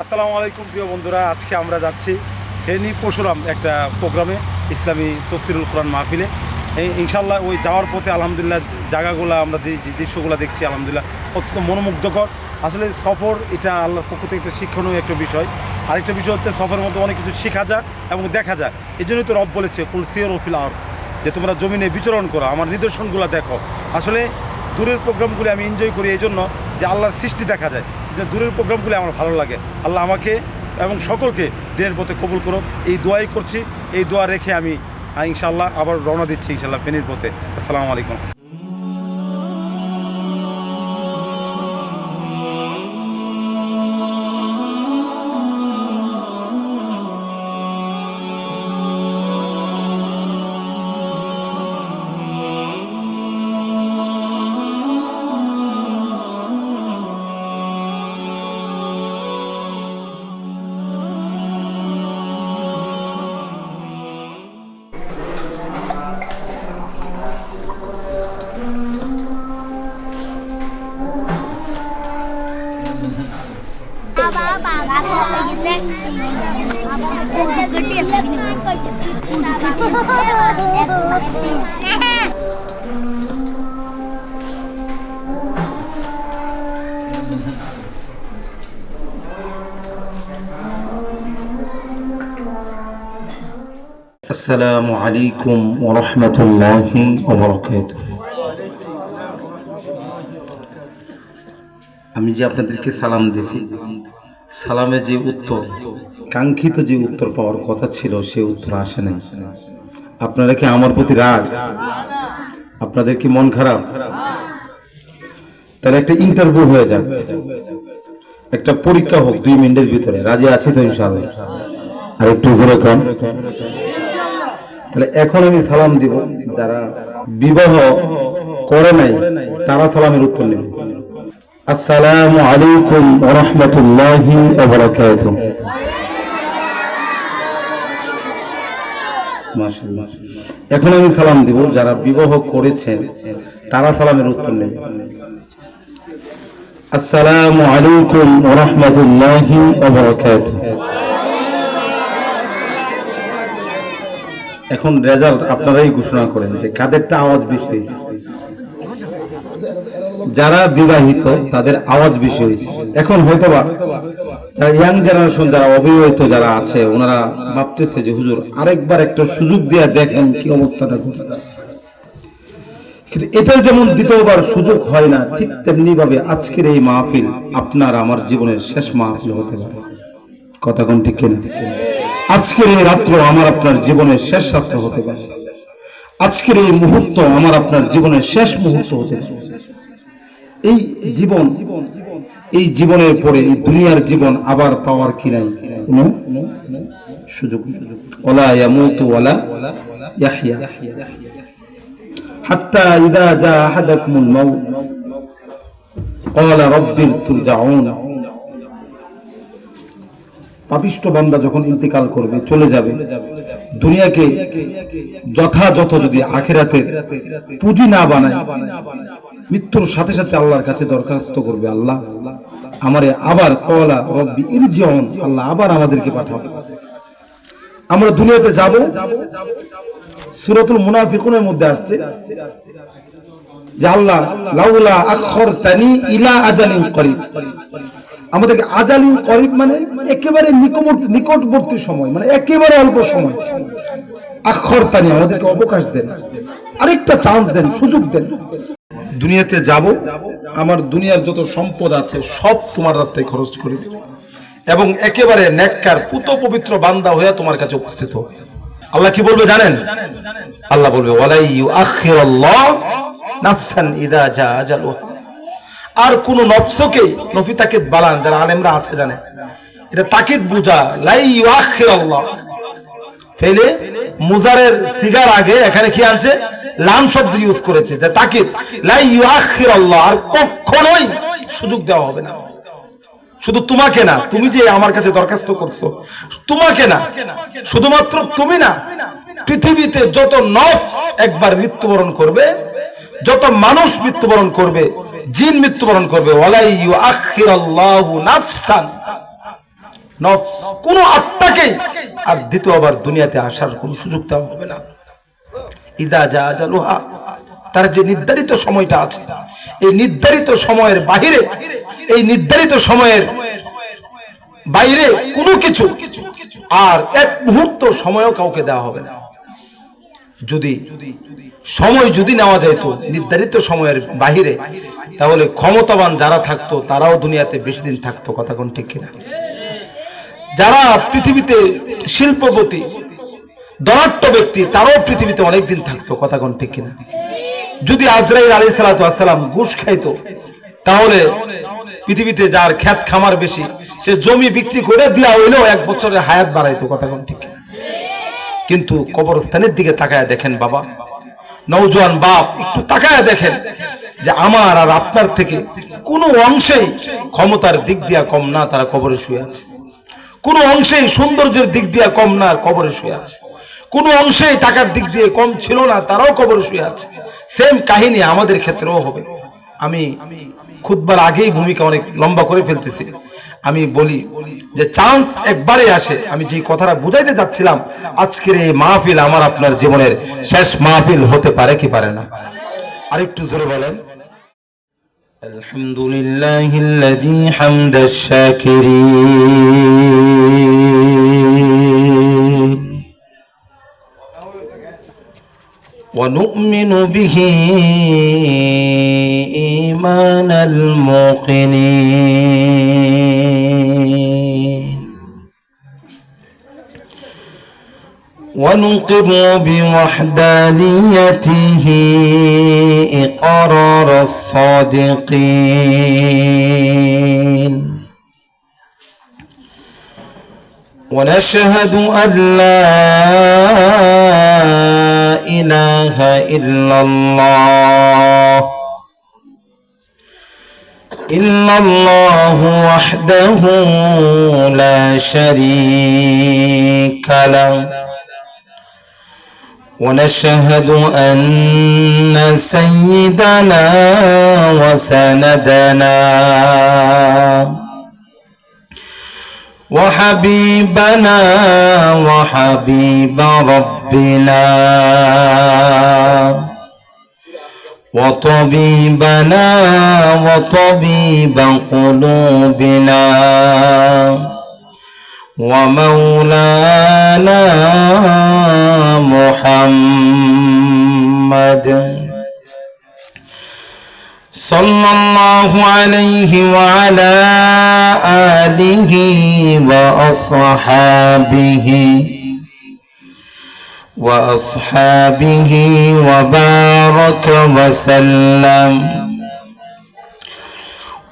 আসসালামু আলাইকুম প্রিয় বন্ধুরা, আজকে আমরা যাচ্ছি ফেনী পরশুরাম একটা প্রোগ্রামে, ইসলামী তফসিরুল কোরআন মাহফিলে। ইনশাল্লাহ ওই যাওয়ার পথে আলহামদুলিল্লাহ জায়গাগুলো আমরা যে দৃশ্যগুলো দেখছি আলহামদুলিল্লাহ অত্যন্ত মনোমুগ্ধকর। আসলে সফর এটা আল্লাহর পক্ষ থেকে একটা শিক্ষণীয় একটা বিষয়। আরেকটা বিষয় হচ্ছে সফরের মধ্যে অনেক কিছু শেখা যায় এবং দেখা যায়। এই জন্যই তো রব বলেছে কুল সিয়রু ফিল আরদ, যে তোমরা জমিনে বিচরণ করো, আমার নিদর্শনগুলো দেখো। আসলে দূরের প্রোগ্রামগুলি আমি এনজয় করি এই জন্য যে আল্লাহর সৃষ্টি দেখা যায়, যে দূরের প্রোগ্রামগুলি আমার ভালো লাগে। আল্লাহ আমাকে এবং সকলকে দিনের পথে কবুল করো, এই দোয়াই করছি। এই দোয়া রেখে আমি ইনশাআল্লাহ আবার রওনা দিচ্ছি ইনশাআল্লাহ ফেনীর পথে। আসসালামু আলাইকুম। আসসালামু আলাইকুম ওয়া রাহমাতুল্লাহি ওয়া বারাকাতুহু। আমি যে আপনাদেরকে সালাম দিয়েছি, সালামে যে উত্তর, কাঙ্ক্ষিত যে উত্তর পাওয়ার কথা ছিল সে উত্তর আসে নাই। আপনারা কি আমার প্রতি রাগ? আপনাদের কি মন খারাপ? তাহলে একটা ইন্টারভিউ হয়ে যাক, একটা পরীক্ষা হোক 2 মিনিটের ভিতরে। রাজি আছি তো ইনশাআল্লাহ? আর একটু জোরে কন। তাহলে এখন আমি সালাম দিব, যারা বিবাহ করে নাই তারা সালামের উত্তর নেবে। আসসালামু আলাইকুম ওয়া রাহমাতুল্লাহি ওয়া বারাকাতুহু। মাশাআল্লাহ। এখন আমি সালাম দিব, যারা বিবাহ করেছেন তারা সালামের উত্তর নেবে। আসসালামু আলাইকুম ওয়া রাহমাতুল্লাহি ওয়া বারাকাতুহু। এখন রেজাল্ট আপনারাই ঘোষণা করেন যে কাদেরটা আওয়াজ বেশি হয়েছে। যারা বিবাহিত তাদের আওয়াজ বেশি হয়েছে। এখন হয়তোবা যারা ইয়াং জেনারেশন, যারা অবিবাহিত যারা আছে, ওনারা ভাবতেছে যে হুজুর আরেকবার একটা সুযোগ দিয়ে দেখেন কি অবস্থাটা ঘটে। কিন্তু এটার যেমন দ্বিতীয়বার সুযোগ হয় না, ঠিক তেমনি ভাবে আজকের এই মাহফিল আপনার আমার জীবনের শেষ মাহফিল হতে পারে। কথা কোন ঠিক কিনা? আজকের এই রাত্র আমার আপনার জীবনের শেষ রাত্র হতে পারে। আজকের এই মুহূর্ত আমার আপনার জীবনের শেষ মুহূর্ত হতে পারে। এই জীবন, এই জীবনের পরে এই দুনিয়ার জীবন আবার পাওয়ার কি নাই কোনো সুযোগ। ওয়ালা ইয়ামুতু ওয়ালা ইয়াহইয়া হাত্তা ইযা জা আহাদাকুমুল মাউত ক্বালা রাব্বি তুরজাউন। পাপিষ্ঠ বান্দা যখন ইন্তেকাল করবে, চলে যাবে দুনিয়াকে, যথাযথ যদি আখিরাতের পুঁজি না বানায়, মৃত্যুর সাথে সাথে আল্লাহর কাছে দরখাস্ত করবে, আল্লাহ আমারে আবার, ক্বালা রাব্বি ইরজিউন, আল্লাহ আবার আমাদেরকে পাঠাও। আমরা দুনিয়াতে যাব। সূরাতুল মুনাফিকুনের মধ্যে আসছে যে আল্লাহ লাউলা আখরতানি ইলা আজালিন করিব, আমাদেরকে আজালিন করিব মানে একেবারে নিকটবর্তী সময়, মানে একেবারে অল্প সময়। আখরতানি আমাদেরকে অবকাশ দেন, আরেকটা চান্স দেন, সুযোগ দেন। দুনিয়াতে যাব, আমার দুনিয়ার যত সম্পদ আছে সব তোমার রাস্তায় খরচ করে দেব এবং একেবারে নেককার পুত পবিত্র বান্দা হয়ে তোমার কাছে উপস্থিত হবে। আল্লাহ কি বলবে জানেন? আল্লাহ বলবে ওয়ালা ইউআখিরুল্লাহ নাফসান ইযা জা আজালুহা। আর কোন নফসকে, নফি তাকিদ বালান, যারা আলেমরা আছে জানে এটা তাকিদ বুঝা, লা ইউআখিরুল্লাহ ফেলে মুজারের সিগার আগে এখানে কি আনছে? লাম শব্দ ইউজ করেছে, যে তাকিদ, লা ইউআখিরুল্লাহ, আর কখনোই সুযোগ দেওয়া হবে না। শুধু তোমাকে না, তুমি যে আমার কাছে দরখাস্ত করছো, তোমাকে না, শুধুমাত্র তুমি না, পৃথিবীতে যত নফস একবার মৃত্যুবরণ করবে, যত মানুষ মৃত্যুবরণ করবে, জিন মৃত্যুবরণ করবে, ওয়ালাই ইউআখিরুল্লাহু নাফসান, নফস কোন আত্মাকে আর দ্বিতীয়বার দুনিয়াতে আসার কোনো সুযোগ দেওয়া হবে না। ইদা যা আজালুহা, তার যে নির্ধারিত সময়টা আছে, এই নির্ধারিত সময়ের বাহিরে, এই নির্ধারিত সময়ের বাইরে কোনো কিছু আর এক মুহূর্ত সময়ও কাউকে দেওয়া হবে না। যদি সময় যদি নেওয়া যায় তো নির্ধারিত সময়ের বাহিরে, তাহলে ক্ষমতাবান যারা থাকতো তারাও দুনিয়াতে বেশি দিন থাকতো। কথা কোন ঠিক কিনা? যারা পৃথিবীতে শিল্পপতি ধনাঢ্য ব্যক্তি তারাও পৃথিবীতে অনেকদিন থাকতো। কথা কোন ঠিক কিনা? যদি আজরাইল আলাইহিস সালাতু ওয়াস সালাম ঘুষ খাইতো, তাহলে পৃথিবীতে যার ক্ষেত খামার বেশি সে জমি বিক্রি করে দিয়া হইলেও 1 বছরের হায়াত বাড়াইতো। কথা কোন ঠিক কিনা? কিন্তু কবরস্থানের দিকে তাকায় দেখেন বাবা, নওজোয়ান বাপ, একটু তাকায় দেখেন যে আমার আর আপনার থেকে কোনো অংশেই ক্ষমতার দিক দিয়া কম না, তারা কবরে শুয়ে আছে। কোনো অংশেই সৌন্দর্যের দিক দিয়া কম না, কবরে শুয়ে আছে। কোনো অংশেই টাকার দিক দিয়ে কম ছিল না, তারাও কবরে শুয়ে আছে। সেম কাহিনী আমাদের ক্ষেত্রেও হবে। আমি খুতবার আগেই ভূমিকা অনেক লম্বা করে ফেলতেছি। আমি বলি যে চান্স একবারে আসে। আমি যে কথাটা বুঝাইতে যাচ্ছিলাম, আজকের এই মাহফিল আমার আপনার জীবনের শেষ মাহফিল হতে পারে কি পারে না? আরেকটু জোরে বলেন। আলহামদুলিল্লাহিল্লাযী হামদাশ শাকিরিন ওয়া নু'মিনু বিহি ঈমানাল মুকিনিন ওয়া নুকিরু বিওয়াহদানিয়াতিহি ইকরারাস সাদিকিন ওয়া নাশহাদু আন লা ইলাহা ইল্লাল্লাহ ইল্লাল্লাহু ওয়াহদাহু লা শারীকা লাহু ونشهد أن سيدنا وسندنا وحبيبنا وحبيب ربنا وطبيبنا وطبيب قلوبنا ومولانا محمد صلى الله عليه وعلى آله وأصحابه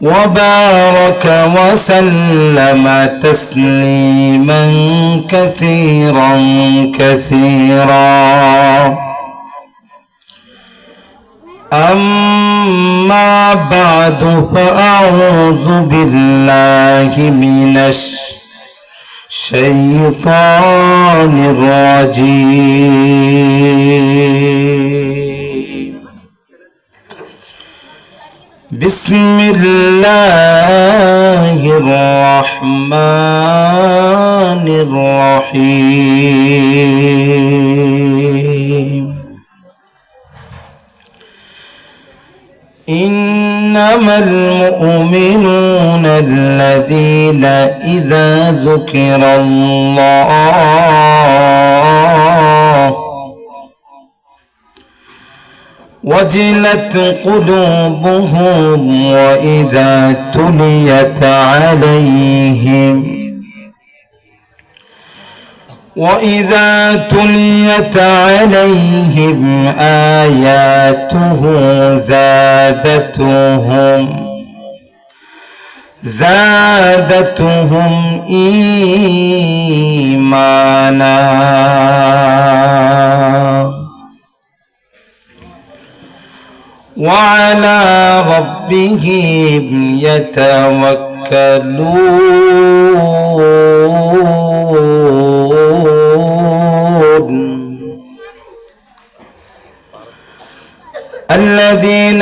وبارك وسلم تسليما كثيرا أما بعد فأعوذ بالله من الشيطان الرجيم بسم الله الرحمن الرحيم إنما المؤمنون الذين إذا ذكر الله وجلت قلوبهم وإذا تليت عليهم آياته زادتهم إيمانا وعلى ربهم يتوكلون الذين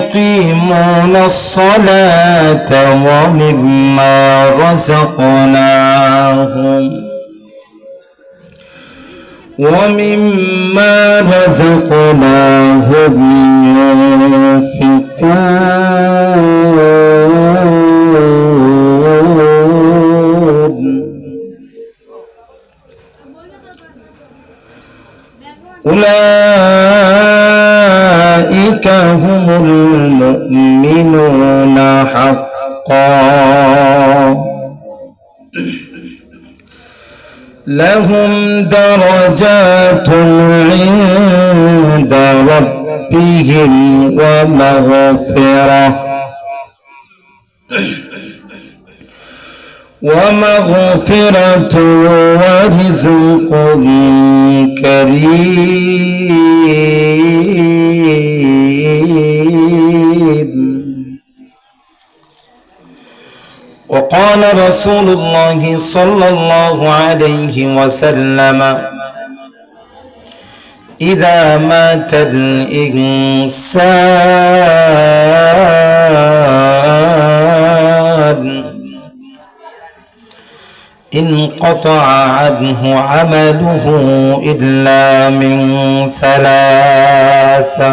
ويقيمون الصلاة ومما رزقناهم ينفقون أولئك هم المؤمنون حقا لهم درجات عند ربهم ومغفرة ورزق كريم. وقال رسول الله صلى الله عليه وسلم إذا مات الإنسان انقطع عنه عمله إلا من ثلاثة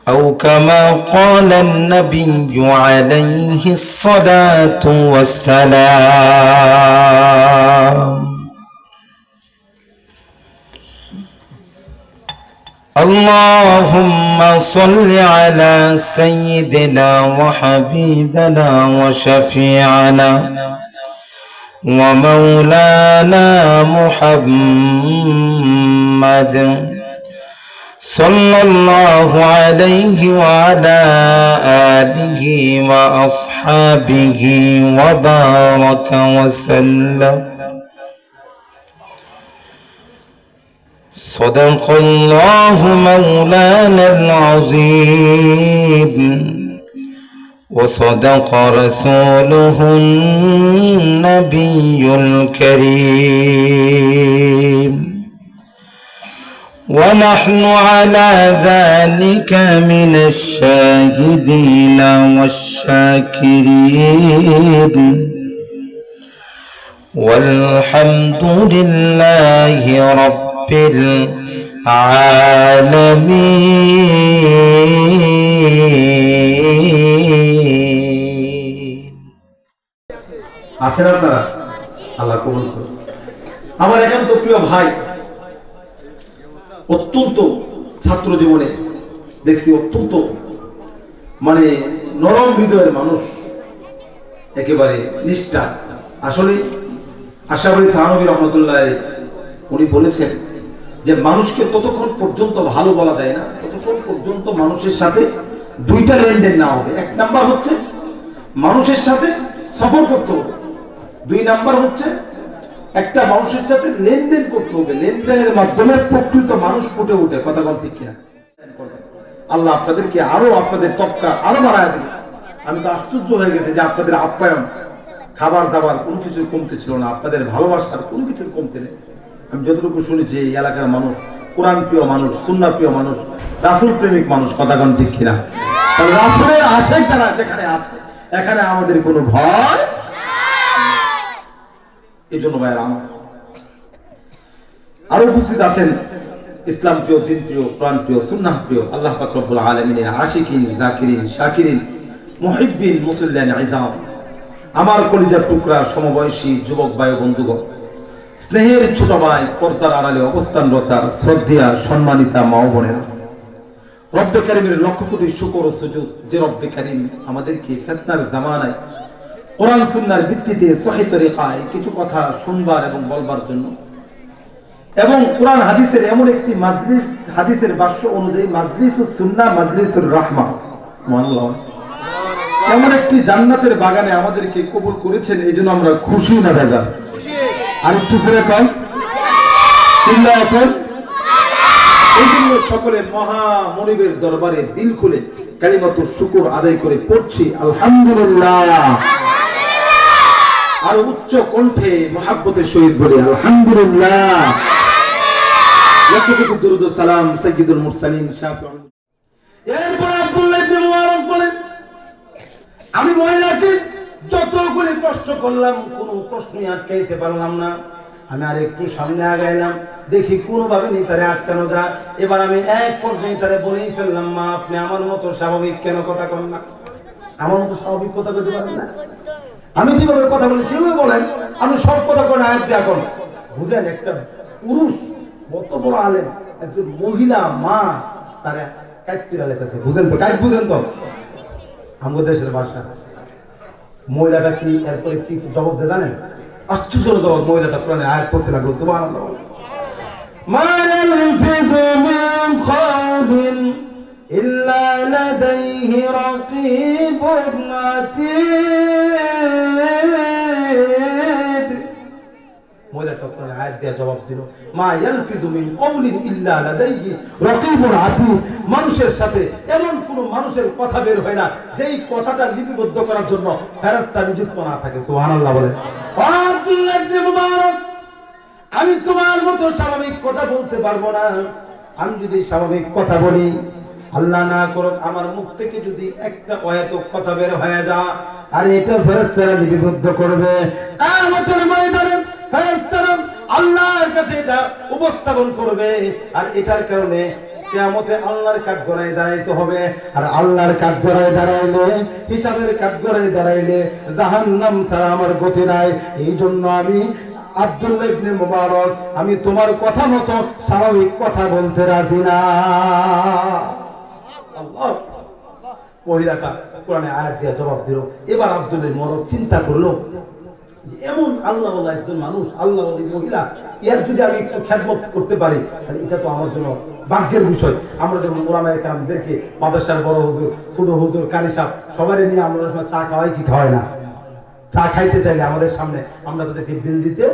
أو كما قال النبي عليه الصلاة والسلام. اللهم صل على سيدنا وحبيبنا وشفيعنا ومولانا محمد صلى الله عليه وعلى آله وأصحابه وبارك وسلم. صدق الله مولانا العظيم وصدق رسوله النبي الكريم ونحن على ذلك من الشاهدين والشاكرين والحمد لله رب العالمين. আছেন আপনারা? আল্লাহ কবুল করুন। আমার একান্ত প্রিয় ভাই, অত্যন্ত ছাত্র জীবনে দেখছি অত্যন্ত নরম হৃদয়ের মানুষ, একেবারে নিষ্ঠা। আসলে আশরাফ থানভী রহমতুল্লাহ উনি বলেছেন যে মানুষকে ততক্ষণ পর্যন্ত ভালো বলা যায় না ততক্ষণ পর্যন্ত মানুষের সাথে দুইটা লেনদেন না হবে। এক নাম্বার হচ্ছে মানুষের সাথে সফর করতে হবে, দুই নাম্বার হচ্ছে একটা মানুষের সাথে লেনদেন করতে হবে। লেনদেনের মাধ্যমে প্রকৃত মানুষ ফুটে ওঠে। কথা বল ঠিক কিনা? আল্লাহ আপনাদেরকে আরো আপনাদের তবকা আরো বাড়ায় দেবে। আমি তো আশ্চর্য হয়ে গেছে যে আপনাদের আপ্যায়ন, খাবার দাবার কোনো কিছু কমতে ছিল না, আপনাদের ভালোবাসার কোনো কিছু কমতে নেই। আমি যতটুকু শুনেছি এই এলাকার মানুষ কোরআন প্রিয় মানুষ, সুন্নাহ প্রিয় মানুষ, রাসূল প্রেমিক মানুষ। কথা বল ঠিক কিনা? তাহলে রাসূলের আশায় তারা যেখানে আছে এখানে আমাদের কোনো ভয়। এই জন্য ভাইয়েরা আমার আরো উপস্থিত আছেন ইসলাম প্রিয়, দিন প্রিয়, কোরআন প্রিয়, সুন্নাহ প্রিয়, আল্লাহ পাক রব্বুল আলামিনের আশিকিন, জাকিরিন, শাকিরিন, মুহিব্বিন, মুসল্লিয়ান ইজাম, আমার কলিজার টুকরা সমবয়সী যুবক ভাই বন্ধুগণ, স্নেহের ছোট ভাই, পর্দার আড়ালে অবস্থানরতা শ্রদ্ধেয়া সম্মানিতা মা ও বোনেরা, রব্বে কারীমের লক্ষ কোটি শুকর ও সুজুদ যে রব্বে কারীম আমাদেরকে ফিতনার জামানায় কোরআন সুন্নাহর ভিত্তিতে সহিহ তরিকায় কিছু কথা শুনবার এবং বলবার জন্য এবং কোরআন হাদিসের এমন একটি মাজলিস, হাদিসের ভাষ্য অনুযায়ী মাজলিসুস সুন্নাহ মাজলিসুর রাহমা, সুবহানাল্লাহ, এমন একটি জান্নাতের বাগানে আমাদেরকে কবুল করেছেন। এই জন্য আমরা খুশি না দাদা? আর একটু ছেড়ে কম চিল্লায় এখন। এই জন্য সকলে মহা মনিবের দরবারে দিল খুলে কালিমাতু শুকর আদায় করে পড়ছি আলহামদুলিল্লাহ। আর উচ্চ কণ্ঠে মহাব্বতের সহিত বলি আলহামদুলিল্লাহ। লক্ষ কোটি দরুদ ও সালাম সাইয়্যিদুল মুরসালিন শাফিউল এরপর আব্দুল্লাহ ইবনে মুবারক বলেন, আমি মহিলাকে যত করে প্রশ্ন করলাম কোনো প্রশ্নই আটকাইতে পারলাম না। আমি আর একটু সামনে আগাইলাম, দেখি কোনোভাবে নি তারে আটকানো যায়। এবার আমি এক পর্যায়ে তারে বলেই ফেললাম, মা আপনি আমার মতো স্বাভাবিক কেন কথা করেন না? আমার মতো স্বাভাবিক কথা বলতে পারেন না? আমি যেভাবে কথা বলি সেভাবে বলেন, আপনি সব কথা করেন আয়াত দিয়া করেন। বুঝলেন, একটা পুরুষ কত বড় আলেম, একজন মহিলা মা তারা কাইত পিরা লেখেছে, বুঝেন তো? কাইত বুঝেন তো আমাদের দেশের ভাষা। মহিলাটা কি এরপরে কি জবাব দেয় জানেন? আশ্চর্য জবাব। মহিলাটা কোরআনে আয়াত পড়তে লাগলো, সুবহানাল্লাহ। মা ইয়ালফিযু মিন কওলিন ইল্লা লাদাইহি রাকীবুন আতীদ। মহিলাটা কোরআনে আয়াত দিয়ে জবাব দিল, মা ইয়ালফিযু মিন কওলিন ইল্লা লাদাইহি রাকীবুন আতীদ। মানুষের সাথে এমন কোন মানুষের কথা বের হয় না যেই কথাটা লিপিবদ্ধ করার জন্য ফেরেশতা নিযুক্ত না থাকে। সুবহানাল্লাহ বলে। আব্দুল্লাহ ইবনে মুবারক, আমি তোমার মতো স্বাভাবিক কথা বলতে পারবো না। আমি যদি স্বাভাবিক কথা বলি, আল্লাহ না করুক আমার মুখ থেকে যদি একটা অহেতুক কথা বের হয়ে যায়, আর এটা ফেরেশতারা লিপিবদ্ধ করবে। কিয়ামতের ময়দানে ফেরেশতারা আল্লাহর কাছে এটা উপস্থাপন করবে, আর এটার কারণে কিয়ামতে আল্লাহর কাঠগড়ায় দাঁড়াইতে হবে। আর আল্লাহর কাঠগড়ায় দাঁড়াইলে, হিসাবের কাঠগড়ায় দাঁড়াইলে জাহান্নাম ছাড়া আমার গতি নাই। এই জন্য আমি আব্দুল্লাহ ইবনে মুবারক, আমি তোমার কথা মতো স্বাভাবিক কথা বলতে রাজি না। আল্লাহ, মহিলাটা কোরআনে আয়াত দিয়ে জবাব দিল। এবার আব্দুল্লাহ ইবনে মুবারক চিন্তা করলো, এমন আল্লাহ ওয়ালা একজন মানুষ, আল্লাহ ওয়ালা মহিলা, এর যদি আমি একটু খেদমত করতে পারি তাহলে এটা তো আমার জন্য ভাগ্যের বিষয়। আমরা যেমন ওলামায়ে কেরামদেরকে মাদ্রাসার বড় হুজুর, ছোট হুজুর, কারি সাহেব সবাই নিয়ে আমরা সময় চা খাওয়াই কি খাওয়াই না? চা খাইতে চাইলে আমাদের সামনে আমরা তাদেরকে বিল দিতে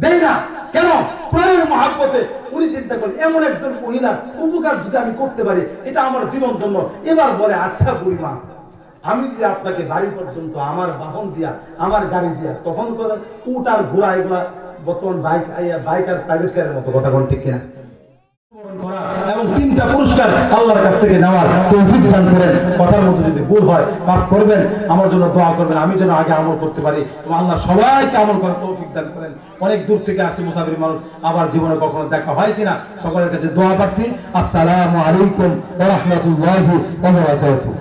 দেই না কেন? কোরআনের মহব্বতে উনি চিন্তা করেন এমন একজন মহিলার উপকার যদি আমি করতে পারি এটা আমার জীবন জন্য। এবার বলে, আচ্ছা বুড়িমা, আমি যদি আপনাকে বাড়ি পর্যন্ত আমার বাহন দিয়া, আমার গাড়ি দিয়া, তখন করেন উট আর ঘোড়া, এগুলা বর্তমান বাইক আর প্রাইভেট কারের মতো, কথা কোন ঠিক কিনা? এবং 3টা পুরস্কার আল্লাহর কাছ থেকে নেওয়ার তৌফিক দান করেন। কথার মধ্যে যদি ভুল হয় মাফ করবেন, আমার জন্য দোয়া করবেন, আমি যেন আগে আমল করতে পারি এবং আল্লাহ সবাইকে আমল করার তৌফিক দান করেন। অনেক দূর থেকে আসছে মুসাফির মানুষ, আবার জীবনে কখনো দেখা হয় কিনা সকলের কাছে দোয়া প্রার্থী। আসসালামু আলাইকুম ওয়া রাহমাতুল্লাহি ওয়া বারাকাতুহু।